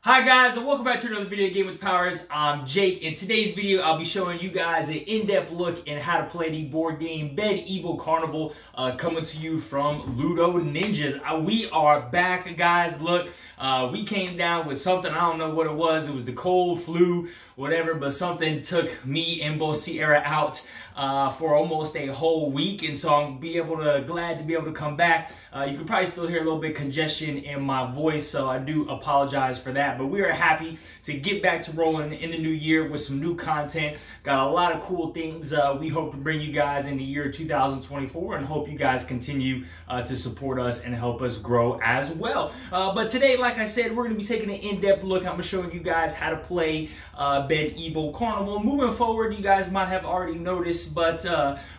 Hi guys, and welcome back to another video Game with Powers. I'm Jake. In today's video, I'll be showing you guys an in-depth look in how to play the board game Bedeville Carnival, coming to you from Loodo Ninjas. We are back, guys. Look, we came down with something. I don't know what it was. It was the cold, flu, whatever, but something took me and both Sierra out for almost a whole week, and so I'm glad to be able to come back. You can probably still hear a little bit of congestion in my voice, so I do apologize for that. But we are happy to get back to rolling in the new year with some new content. Got a lot of cool things we hope to bring you guys in the year 2024, and hope you guys continue to support us and help us grow as well. But today, like I said, we're going to be taking an in-depth look. I'm showing you guys how to play Bedeville Carnival. Moving forward, you guys might have already noticed, but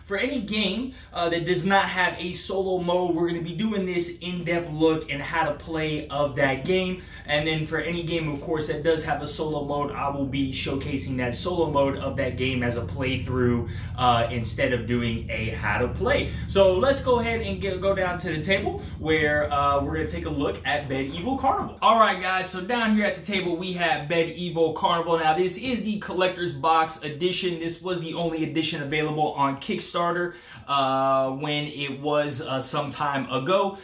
for any game that does not have a solo mode, we're going to be doing this in-depth look in how to play of that game. And then for any game, of course, that does have a solo mode, I will be showcasing that solo mode of that game as a playthrough instead of doing a how to play. So let's go ahead and go down to the table where we're going to take a look at Bedeville Carnival. All right, guys, so down here at the table, we have Bedeville Carnival. Now, this is the collector's box edition. This was the only edition available on Kickstarter when it was some time ago.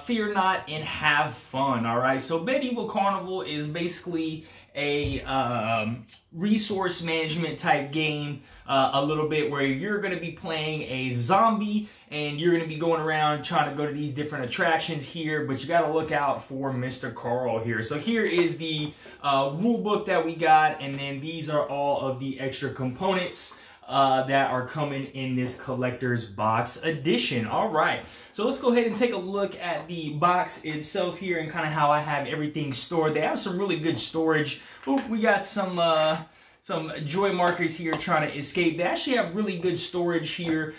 Fear not and have fun. All right, so Bedeville Carnival is basically a resource management type game, a little bit, where you're going to be playing a zombie and you're going to be going around trying to go to these different attractions here, but you got to look out for Mr. Carl here. So here is the rule book that we got, and then these are all of the extra components that are coming in this collector's box edition. All right, so let's go ahead and take a look at the box itself here and kind of how I have everything stored. They have some really good storage. Ooh, we got some joy markers here trying to escape. They actually have really good storage here,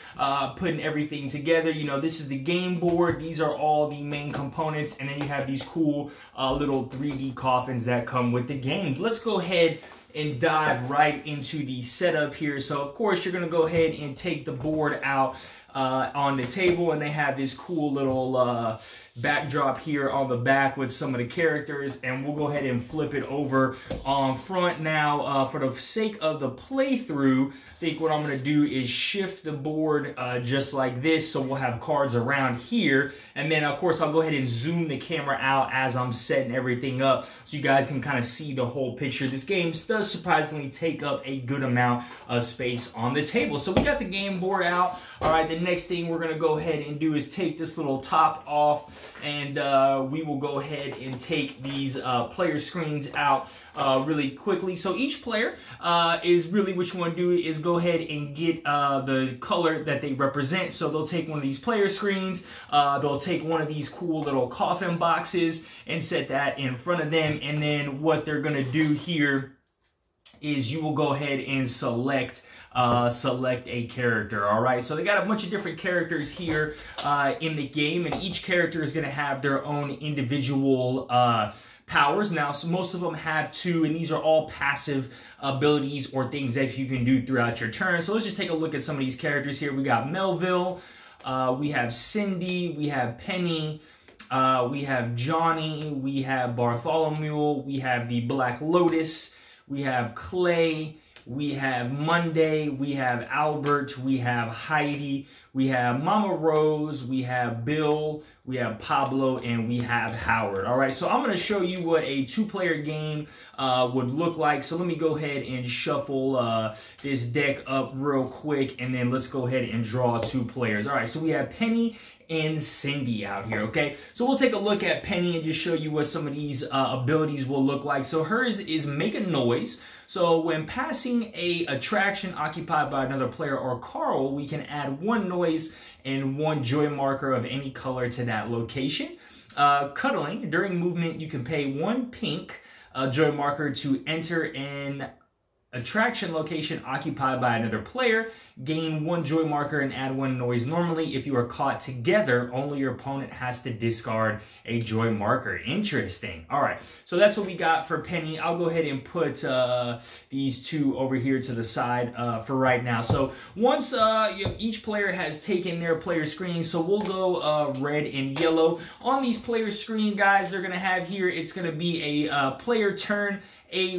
putting everything together. You know, this is the game board. These are all the main components, and then you have these cool little 3D coffins that come with the game. Let's go ahead and dive right into the setup here. So of course you're gonna go ahead and take the board out on the table, and they have this cool little backdrop here on the back with some of the characters, and we'll go ahead and flip it over on front. Now for the sake of the playthrough, I think what I'm going to do is shift the board just like this, so we'll have cards around here, and then of course I'll go ahead and zoom the camera out as I'm setting everything up so you guys can kind of see the whole picture. This game does surprisingly take up a good amount of space on the table. So we got the game board out. All right, the next thing we're going to go ahead and do is take this little top off, and we will go ahead and take these player screens out really quickly. So each player is really, what you want to do is go ahead and get the color that they represent. So they'll take one of these player screens, they'll take one of these cool little coffin boxes and set that in front of them, and then what they're going to do here is you will go ahead and select a character. All right, so they got a bunch of different characters here in the game, and each character is going to have their own individual powers. Now, so most of them have two, and these are all passive abilities or things that you can do throughout your turn. So let's just take a look at some of these characters here. We got Melville, we have Cindy, we have Penny, we have Johnny, we have Bartłomiej, we have the Black Lotus, we have Clay, we have Monday, we have Albert, we have Heidi, we have Mama Rose, we have Bill, we have Pablo, and we have Howard. All right, so I'm going to show you what a two-player game would look like. So let me go ahead and shuffle this deck up real quick, and then let's go ahead and draw two players. All right, so we have Penny and Cindy out here, okay? So we'll take a look at Penny and just show you what some of these abilities will look like. So hers is make a noise. So when passing a attraction occupied by another player or Carl, we can add one noise and one joy marker of any color to that location. Cuddling, during movement, you can pay one pink joy marker to enter an attraction location occupied by another player, gain 1 joy marker and add 1 noise. Normally, if you are caught together, only your opponent has to discard a joy marker. Interesting. All right, so that's what we got for Penny. I'll go ahead and put these 2 over here to the side for right now. So once each player has taken their player screen, so we'll go red and yellow. On these player screen, guys, they're going to have here, it's going to be a player turn.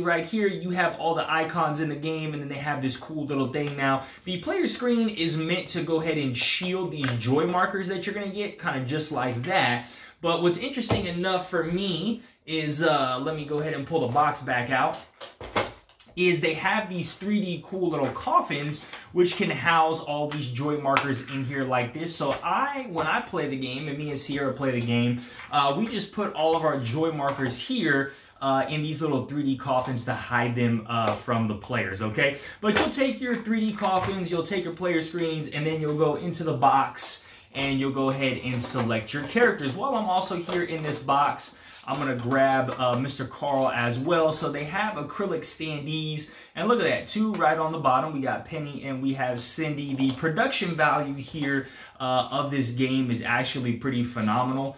Right here, you have all the icons in the game, and then they have this cool little thing now. The player screen is meant to go ahead and shield these joy markers that you're going to get, kind of just like that. But what's interesting enough for me is, let me go ahead and pull the box back out, is they have these 3D cool little coffins which can house all these joy markers in here like this. So when I play the game, and me and Sierra play the game, we just put all of our joy markers here in these little 3D coffins to hide them from the players, okay? But you'll take your 3D coffins, you'll take your player screens, and then you'll go into the box and you'll go ahead and select your characters. While I'm also here in this box, I'm going to grab Mr. Carl as well. So they have acrylic standees. And look at that, 2 right on the bottom. We got Penny and we have Cindy. The production value here of this game is actually pretty phenomenal.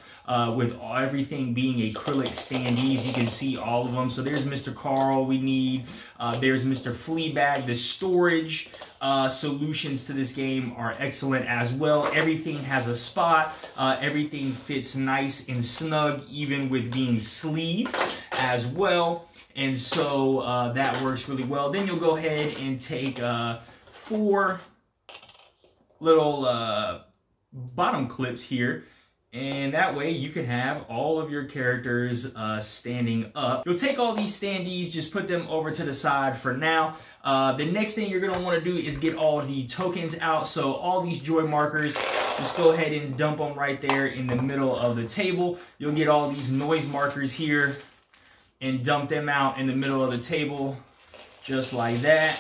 With everything being acrylic standees, you can see all of them. So there's Mr. Carl we need. There's Mr. Fleabag. The storage solutions to this game are excellent as well. Everything has a spot. Everything fits nice and snug, even with being sleeved as well. And so that works really well. Then you'll go ahead and take 4 little bottom clips here. And that way you can have all of your characters standing up. You'll take all these standees, just put them over to the side for now. The next thing you're going to want to do is get all the tokens out. So all these joy markers, just go ahead and dump them right there in the middle of the table. You'll get all these noise markers here and dump them out in the middle of the table, just like that.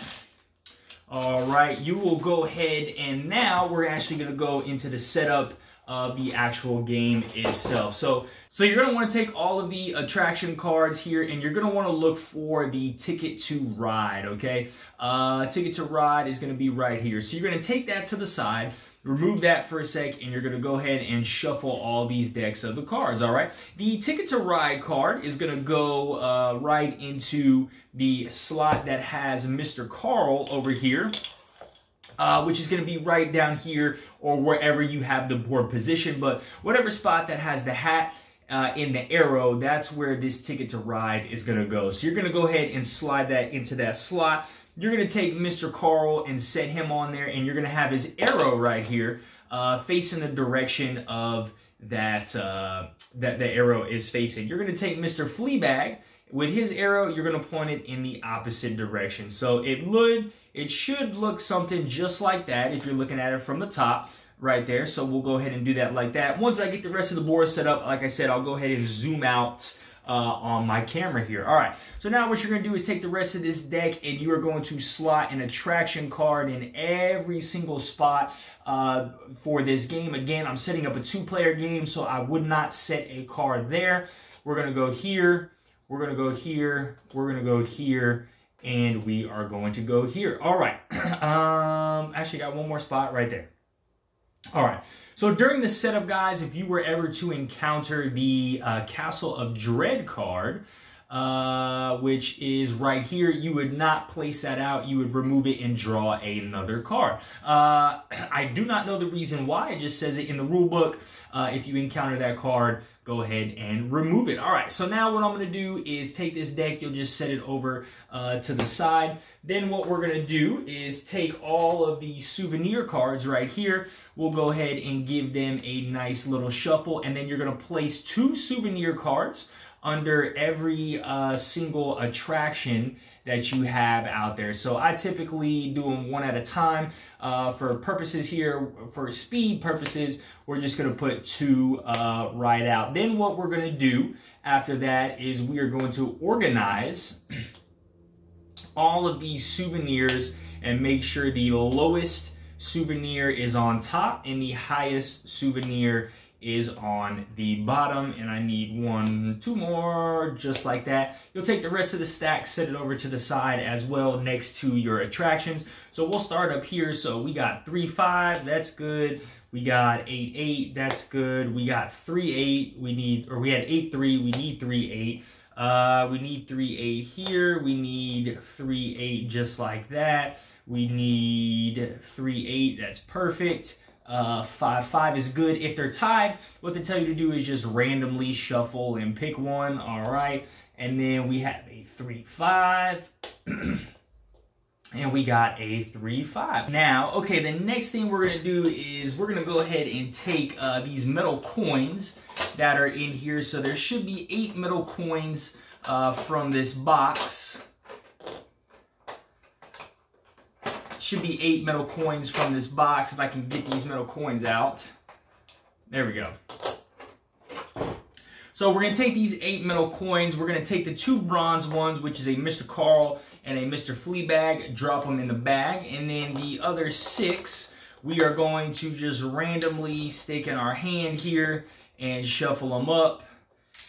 All right, you will go ahead, and now we're actually going to go into the setup of the actual game itself. So you're going to want to take all of the attraction cards here, and you're going to want to look for the ticket to ride, okay? Ticket to ride is going to be right here. So you're going to take that to the side, remove that for a sec, and you're going to go ahead and shuffle all these decks of the cards, all right? The ticket to ride card is going to go right into the slot that has Mr. Carl over here. Which is going to be right down here or wherever you have the board position. But whatever spot that has the hat in the arrow, that's where this ticket to ride is going to go. So you're going to go ahead and slide that into that slot. You're going to take Mr. Carl and set him on there, and you're going to have his arrow right here facing the direction of that the arrow is facing. You're going to take Mr. Fleabag. With his arrow, you're going to point it in the opposite direction. So it should look something just like that if you're looking at it from the top right there. So we'll go ahead and do that like that. Once I get the rest of the board set up, like I said, I'll go ahead and zoom out on my camera here. All right, so now what you're going to do is take the rest of this deck, and you are going to slot an attraction card in every single spot for this game. Again, I'm setting up a 2-player game, so I would not set a card there. We're going to go here. We're going to go here, we're going to go here, and we are going to go here. All right. Actually, got one more spot right there. All right. So during the setup, guys, if you were ever to encounter the Castle of Dread card, which is right here, you would not place that out. You would remove it and draw another card. I do not know the reason why. It just says it in the rule book. If you encounter that card, go ahead and remove it. All right, so now what I'm going to do is take this deck. You'll just set it over to the side. Then what we're going to do is take all of the souvenir cards right here. We'll go ahead and give them a nice little shuffle, and then you're going to place 2 souvenir cards under every single attraction that you have out there. So I typically do them one at a time. For purposes here, for speed purposes, we're just going to put 2 right out. Then what we're going to do after that is we are going to organize all of these souvenirs and make sure the lowest souvenir is on top and the highest souvenir is on the bottom, and I need 1, 2 more, just like that. You'll take the rest of the stack, set it over to the side as well next to your attractions. So we'll start up here. So we got 3, 5, that's good. We got 8, 8, that's good. We got 3, 8, we had 8, 3, we need 3, 8. We need 3, 8 here. We need 3, 8 just like that. We need 3, 8, that's perfect. 5, 5 is good. If they're tied, what they tell you to do is just randomly shuffle and pick one. All right. And then we have a 3, 5. And we got a 3, 5. Now, okay, the next thing we're going to do is we're going to go ahead and take these metal coins that are in here. So there should be 8 metal coins from this box. Should be 8 metal coins from this box if I can get these metal coins out. There we go. So we're going to take these 8 metal coins. We're going to take the 2 bronze ones, which is a Mr. Carl and a Mr. Fleabag, drop them in the bag. And then the other 6, we are going to just randomly stick in our hand here and shuffle them up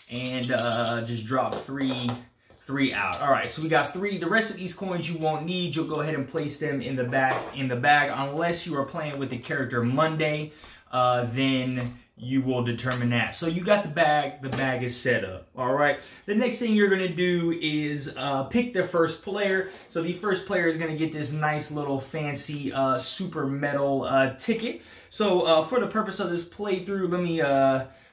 and just drop 3 out. All right, so we got 3. The rest of these coins you won't need. You'll go ahead and place them in the bag unless you are playing with the character Monday. Then you will determine that. So you got the bag is set up. All right, the next thing you're going to do is pick the first player. So the first player is going to get this nice little fancy super metal ticket. So for the purpose of this playthrough, let me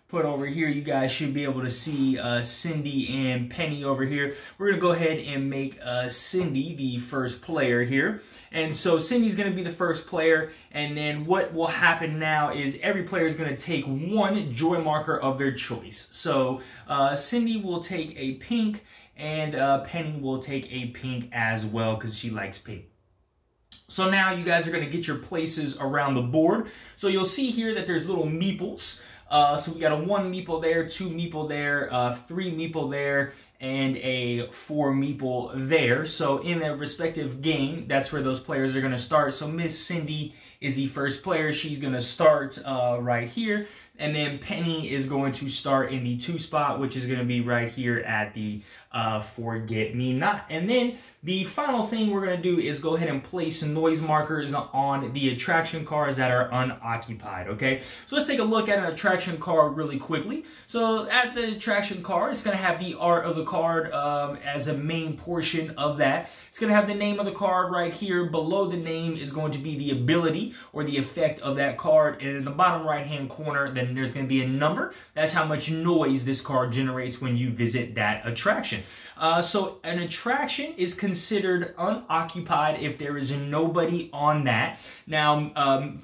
put over here, you guys should be able to see Cindy and Penny over here. We're going to go ahead and make Cindy the first player here. And so Cindy's going to be the first player, and then what will happen now is every player is going to take 1 joy marker of their choice. So Cindy will take a pink, and Penny will take a pink as well because she likes pink. So now you guys are going to get your places around the board. So you'll see here that there's little meeples. So we got a 1 meeple there, 2 meeple there, 3 meeple there, and a 4 meeple there. So in their respective game, that's where those players are going to start. So Miss Cindy is the first player. She's going to start right here. And then Penny is going to start in the 2 spot, which is going to be right here at the Forget Me Not. And then the final thing we're going to do is go ahead and place noise markers on the attraction cards that are unoccupied, okay? So let's take a look at an attraction card really quickly. So at the attraction card, it's going to have the art of the card as a main portion of that. It's going to have the name of the card right here. Below the name is going to be the ability or the effect of that card. And in the bottom right-hand corner, then there's going to be a number. That's how much noise this card generates when you visit that attraction. So an attraction is considered unoccupied if there is nobody on that. Now,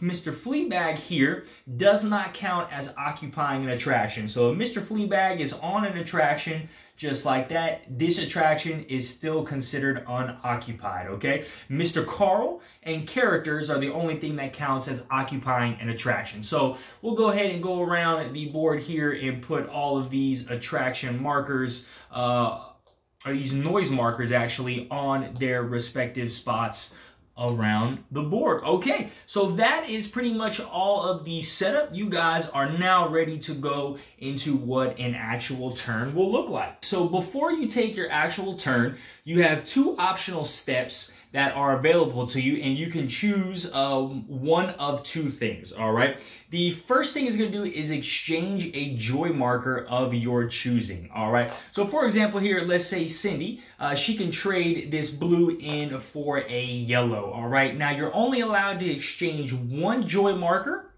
Mr. Fleabag here does not count as occupying an attraction. So if Mr. Fleabag is on an attraction, just like that, this attraction is still considered unoccupied, okay? Mr. Carl and characters are the only thing that counts as occupying an attraction. So we'll go ahead and go around the board here and put all of these attraction markers, or these noise markers actually, on their respective spots around the board. Okay, so that is pretty much all of the setup. You guys are now ready to go into what an actual turn will look like. So before you take your actual turn, you have 2 optional steps that are available to you, and you can choose one of 2 things, all right? The first thing it's going to do is exchange a joy marker of your choosing, all right? So for example here, let's say Cindy, she can trade this blue in for a yellow, all right? Now you're only allowed to exchange 1 joy marker,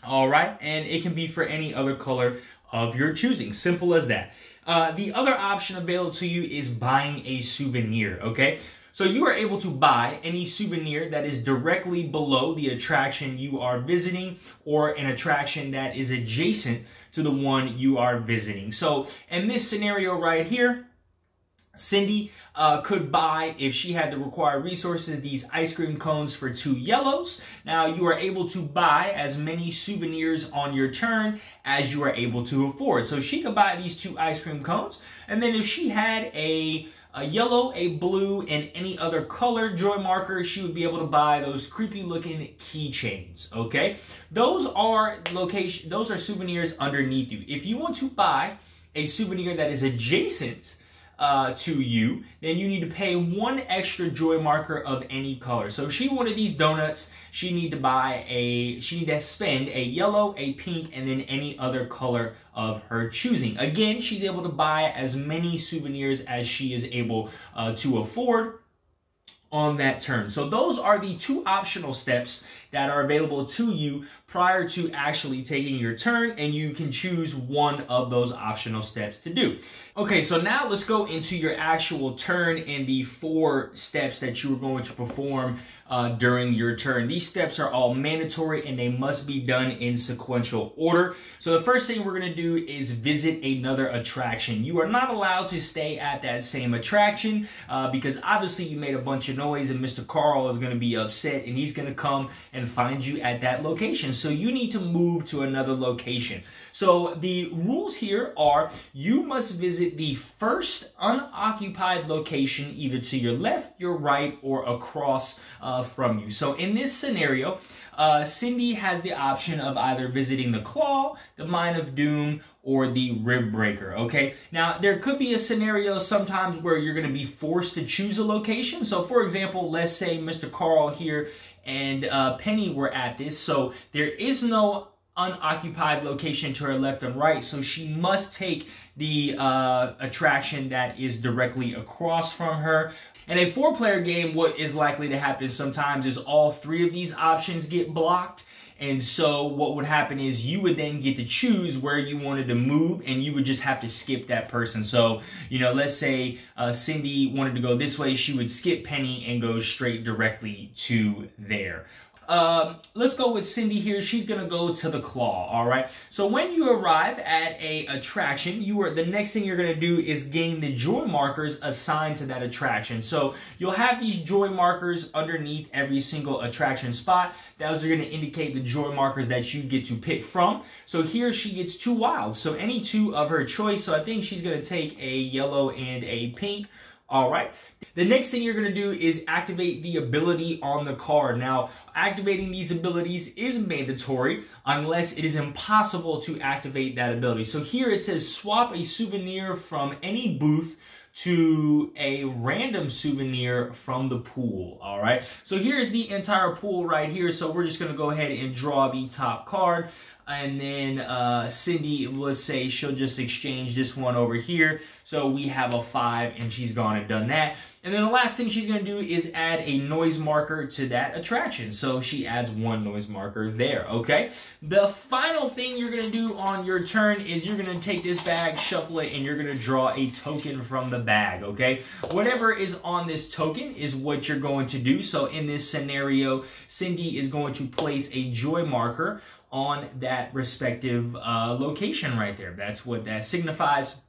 all right? And it can be for any other color of your choosing, simple as that. The other option available to you is buying a souvenir, okay? So you are able to buy any souvenir that is directly below the attraction you are visiting, or an attraction that is adjacent to the one you are visiting. So in this scenario right here, Cindy could buy, if she had the required resources, these ice cream cones for 2 yellows. Now you are able to buy as many souvenirs on your turn as you are able to afford. So she could buy these 2 ice cream cones, and then if she had a a yellow, a blue, and any other color joy marker, she would be able to buy those creepy looking keychains, okay? Those are souvenirs underneath you. If you want to buy a souvenir that is adjacent to you, then you need to pay 1 extra joy marker of any color. So if she wanted these donuts, she need to spend a yellow, a pink, and then any other color of her choosing. Again, she's able to buy as many souvenirs as she is able to afford on that turn. So those are the 2 optional steps that are available to you prior to actually taking your turn, and you can choose one of those optional steps to do. Okay, so now let's go into your actual turn and the 4 steps that you are going to perform during your turn. These steps are all mandatory and they must be done in sequential order. So the first thing we're going to do is visit another attraction. You are not allowed to stay at that same attraction because obviously you made a bunch of noise and Mr. Carl is going to be upset and he's going to come and find you at that location. So you need to move to another location. So the rules here are you must visit the first unoccupied location either to your left, your right, or across from you. So in this scenario, Cindy has the option of either visiting the Claw, the Mine of Doom, or the Rib Breaker, okay? Now, there could be a scenario sometimes where you're gonna be forced to choose a location. So for example, let's say Mr. Carl here and Penny were at this, so there is no unoccupied location to her left and right, so she must take the attraction that is directly across from her. In a 4-player game, what is likely to happen sometimes is all 3 of these options get blocked. And so what would happen is you would then get to choose where you wanted to move, and you would just have to skip that person. So, you know, let's say Cindy wanted to go this way, she would skip Penny and go straight directly to there. Let's go with Cindy here. She's gonna go to the Claw, all right? So when you arrive at a attraction, the next thing you're gonna do is gain the joy markers assigned to that attraction. So you'll have these joy markers underneath every single attraction spot. Those are gonna indicate the joy markers that you get to pick from. So here she gets 2 wilds, so any 2 of her choice. So I think she's gonna take a yellow and a pink. All right. The next thing you're going to do is activate the ability on the card. Now, activating these abilities is mandatory unless it is impossible to activate that ability. So here it says swap a souvenir from any booth to a random souvenir from the pool, all right? So here's the entire pool right here. So we're just going to go ahead and draw the top card. And then Cindy, let's say she'll just exchange this one over here. So we have a 5 and she's gone and done that. And then the last thing she's going to do is add a noise marker to that attraction. So she adds 1 noise marker there, okay? The final thing you're going to do on your turn is you're going to take this bag, shuffle it, and you're going to draw a token from the bag, okay? Whatever is on this token is what you're going to do. So in this scenario, Cindy is going to place a joy marker on that respective location right there. That's what that signifies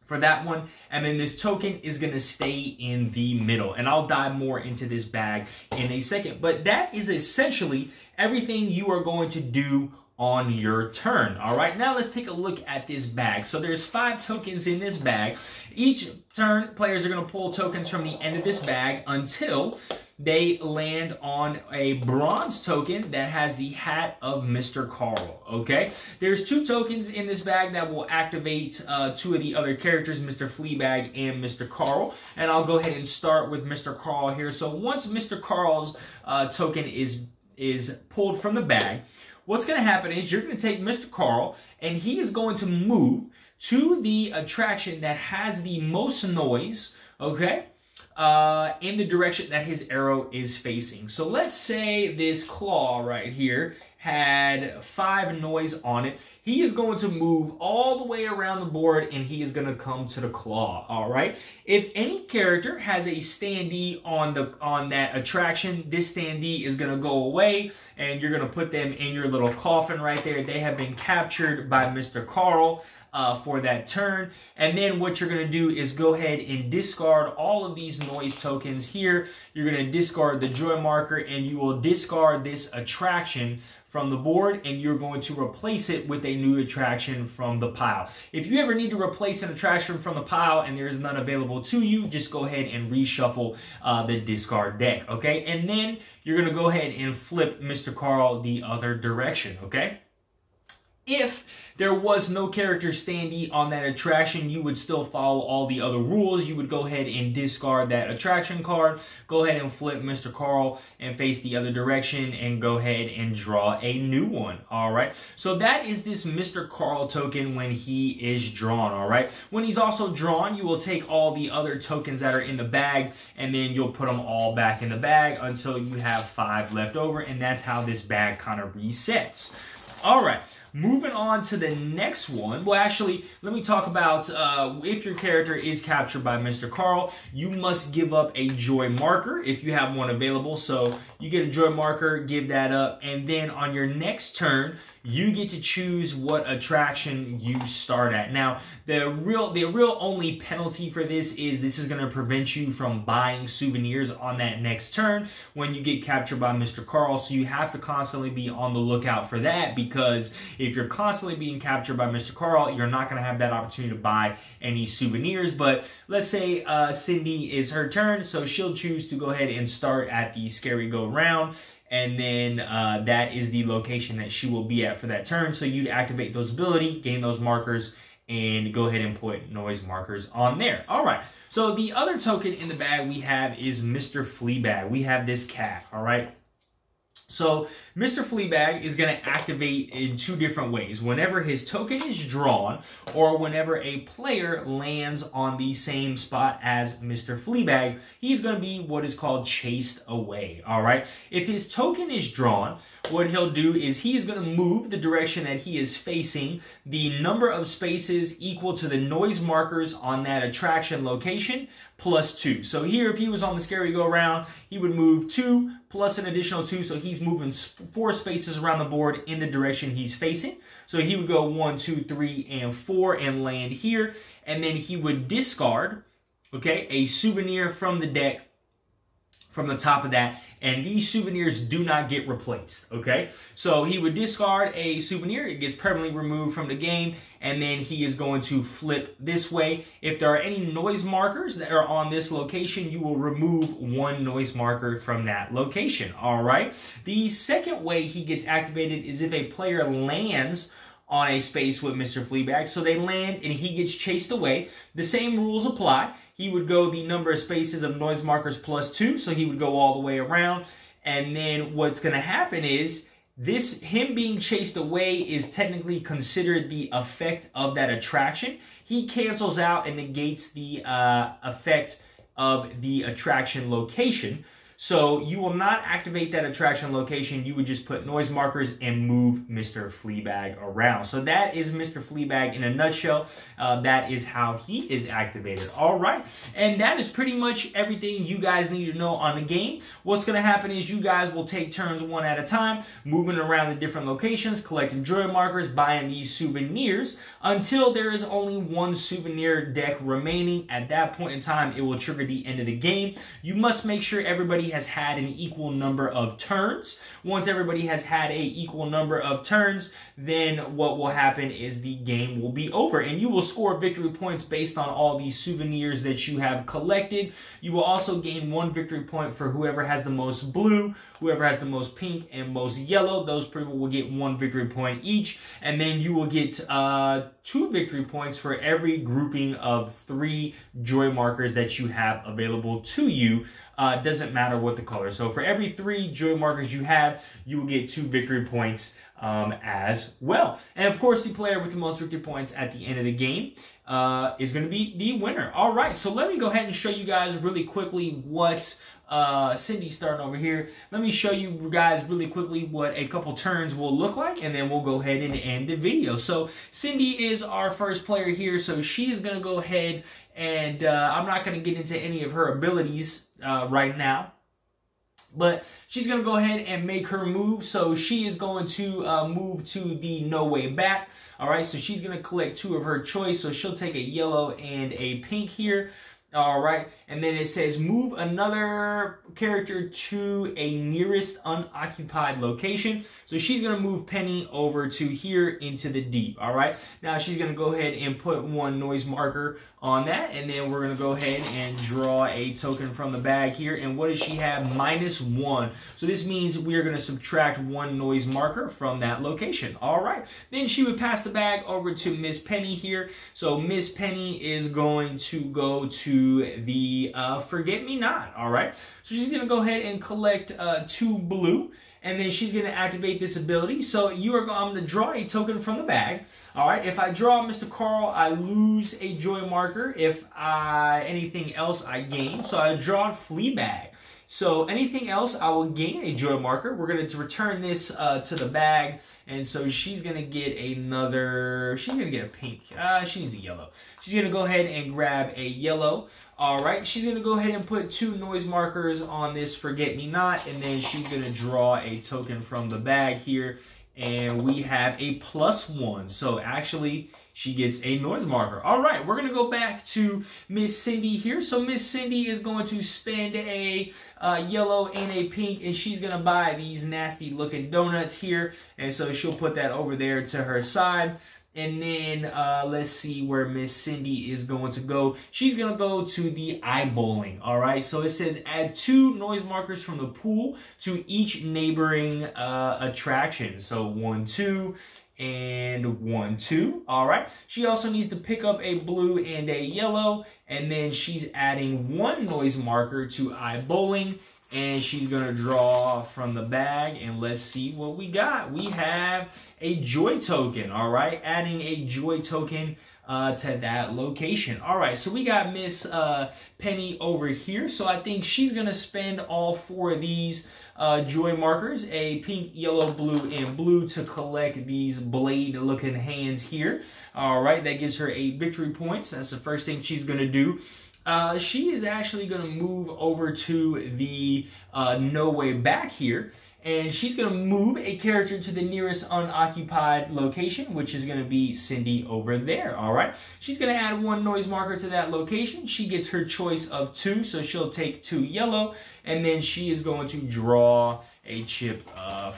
for that one. And then this token is going to stay in the middle. And I'll dive more into this bag in a second. But that is essentially everything you are going to do on your turn. All right, now let's take a look at this bag. So there's 5 tokens in this bag. Each turn, players are going to pull tokens from the end of this bag until they land on a bronze token that has the hat of Mr. Carl, okay? There's 2 tokens in this bag that will activate 2 of the other characters, Mr. Fleabag and Mr. Carl. And I'll go ahead and start with Mr. Carl here. So once Mr. Carl's token is pulled from the bag, what's going to happen is you're going to take Mr. Carl and he is going to move to the attraction that has the most noise, okay? In the direction that his arrow is facing. So let's say this claw right here had 5 noise on it. He is going to move all the way around the board and he is going to come to the claw, all right? If any character has a standee on that attraction, this standee is going to go away and you're going to put them in your little coffin right there. They have been captured by Mr. Carl for that turn. And then what you're going to do is go ahead and discard all of these noise tokens here. You're going to discard the joy marker and you will discard this attraction from the board, and you're going to replace it with a new attraction from the pile. If you ever need to replace an attraction from the pile and there is none available to you, just go ahead and reshuffle the discard deck, okay? And then you're going to go ahead and flip Mr. Carl the other direction, okay? If there was no character standee on that attraction, you would still follow all the other rules. You would go ahead and discard that attraction card, go ahead and flip Mr. Carl and face the other direction, and go ahead and draw a new one, all right? So that is this Mr. Carl token when he is drawn, all right? When he's also drawn, you will take all the other tokens that are in the bag, and then you'll put them all back in the bag until you have 5 left over, and that's how this bag kind of resets. All right. Moving on to the next one. Well, actually, let me talk about if your character is captured by Mr. Carl, you must give up a joy marker if you have one available. So you get a joy marker, give that up, and then on your next turn, you get to choose what attraction you start at. Now, the real only penalty for this is going to prevent you from buying souvenirs on that next turn when you get captured by Mr. Carl. So you have to constantly be on the lookout for that, because if you're constantly being captured by Mr. Carl, you're not going to have that opportunity to buy any souvenirs. But let's say Cindy is her turn, so she'll choose to go ahead and start at the scary go round. And then that is the location that she will be at for that turn. So you'd activate those ability, gain those markers, and go ahead and put noise markers on there. All right. So the other token in the bag we have is Mr. Fleabag. We have this cat, all right? So Mr. Fleabag is going to activate in 2 different ways. Whenever his token is drawn, or whenever a player lands on the same spot as Mr. Fleabag, he's going to be what is called chased away, all right? If his token is drawn, what he'll do is he is going to move the direction that he is facing, the number of spaces equal to the noise markers on that attraction location, +2. So here, if he was on the scary go round, he would move 2 plus an additional 2. So he's moving 4 spaces around the board in the direction he's facing. So he would go 1, 2, 3, and 4 and land here. And then he would discard, okay, a souvenir from the deck from the top of that, and these souvenirs do not get replaced, okay? So he would discard a souvenir, it gets permanently removed from the game, and then he is going to flip this way. If there are any noise markers that are on this location, you will remove 1 noise marker from that location, all right? The second way he gets activated is if a player lands on a space with Mr. Fleabag. So they land and he gets chased away. The same rules apply. He would go the number of spaces of noise markers +2, so he would go all the way around. And then what's going to happen is him being chased away is technically considered the effect of that attraction. He cancels out and negates the effect of the attraction location. So you will not activate that attraction location. You would just put noise markers and move Mr. Fleabag around. So that is Mr. Fleabag in a nutshell. That is how he is activated. All right. And that is pretty much everything you guys need to know on the game. What's going to happen is you guys will take turns one at a time, moving around the different locations, collecting joy markers, buying these souvenirs until there is only 1 souvenir deck remaining. At that point in time, it will trigger the end of the game. You must make sure everybody has had an equal number of turns. Once everybody has had a equal number of turns, then what will happen is the game will be over, and you will score victory points based on all these souvenirs that you have collected. You will also gain 1 victory point for whoever has the most blue, whoever has the most pink and most yellow. Those people will get 1 victory point each, and then you will get 2 victory points for every grouping of 3 joy markers that you have available to you. Doesn't matter what the color. So for every 3 joy markers you have, you will get 2 victory points as well. And of course, the player with the most victory points at the end of the game is going to be the winner. All right, so let me go ahead and show you guys really quickly what Cindy's starting over here. Let me show you guys really quickly what a couple turns will look like, and then we'll go ahead and end the video. So Cindy is our first player here, so she is going to go ahead and I'm not going to get into any of her abilities right now, but she's going to go ahead and make her move. So she is going to move to the no way back. All right, so she's going to collect 2 of her choice. So she'll take a yellow and a pink here. All right, and then it says move another character to a nearest unoccupied location. So she's gonna move Penny over to here into the deep. All right, now she's gonna go ahead and put one noise marker on that, and then we're gonna go ahead and draw a token from the bag here. And what does she have? -1. So this means we are gonna subtract one noise marker from that location. All right, then she would pass the bag over to Miss Penny here. So Miss Penny is going to go to the forget-me-not. All right, so she's gonna go ahead and collect 2 blue, and then she's gonna activate this ability. So I'm gonna draw a token from the bag. All right, if I draw Mr. Carl, I lose a joy marker. If anything else, I gain. So I draw Fleabag. So anything else, I will gain a joy marker. We're going to return this to the bag. And so she's going to get another, she's going to get a pink. She needs a yellow. She's going to go ahead and grab a yellow. All right, she's going to go ahead and put 2 noise markers on this forget-me-not. And then she's going to draw a token from the bag here. And we have a +1. So actually, she gets a noise marker. All right, we're going to go back to Miss Cindy here. So Miss Cindy is going to spend a yellow and a pink, and she's going to buy these nasty looking donuts here. And so she'll put that over there to her side. And then let's see where Miss Cindy is going to go. She's going to go to the eyeballing. All right, so it says add 2 noise markers from the pool to each neighboring attraction. So 1, 2, and 1, 2. All right, she also needs to pick up a blue and a yellow, and then she's adding 1 noise marker to eyeballing. And she's going to draw from the bag, and let's see what we got. We have a joy token, all right? Adding a joy token to that location. All right, so we got Miss Penny over here. So I think she's going to spend all 4 of these joy markers, a pink, yellow, blue, and blue, to collect these blade-looking hands here. All right, that gives her 8 victory points. That's the first thing she's going to do. She is actually going to move over to the No Way Back here, and she's going to move a character to the nearest unoccupied location, which is going to be Cindy over there. All right, she's going to add 1 noise marker to that location. She gets her choice of 2, so she'll take 2 yellow, and then she is going to draw a chip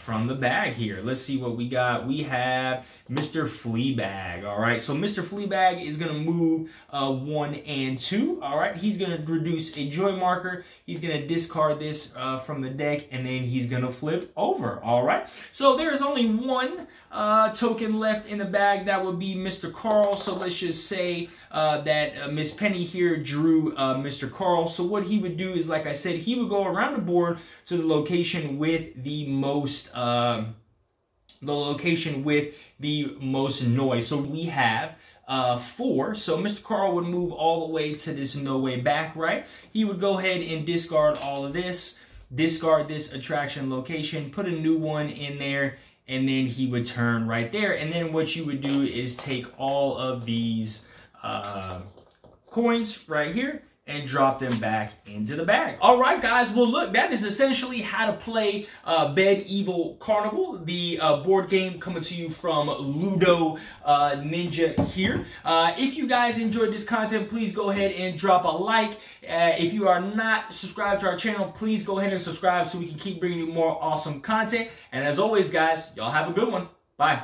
from the bag here. Let's see what we got. We have Mr. Fleabag. All right, so Mr. Fleabag is going to move 1 and 2. All right, he's going to reduce a joy marker. He's going to discard this from the deck, and then he's going to flip over. All right, so there is only 1 token left in the bag. That would be Mr. Carl. So let's just say that Miss Penny here drew Mr. Carl. So what he would do is, like I said, he would go around the board to the location with the most noise. So we have 4. So Mr. Carl would move all the way to this No Way Back, right? He would go ahead and discard all of this, discard this attraction location, put a new one in there, and then he would turn right there. And then what you would do is take all of these coins right here and drop them back into the bag. All right, guys. Well, look, that is essentially how to play Bedeville Carnival, the board game coming to you from Loodo Ninja here. If you guys enjoyed this content, please go ahead and drop a like. If you are not subscribed to our channel, please go ahead and subscribe so we can keep bringing you more awesome content. And as always, guys, y'all have a good one. Bye.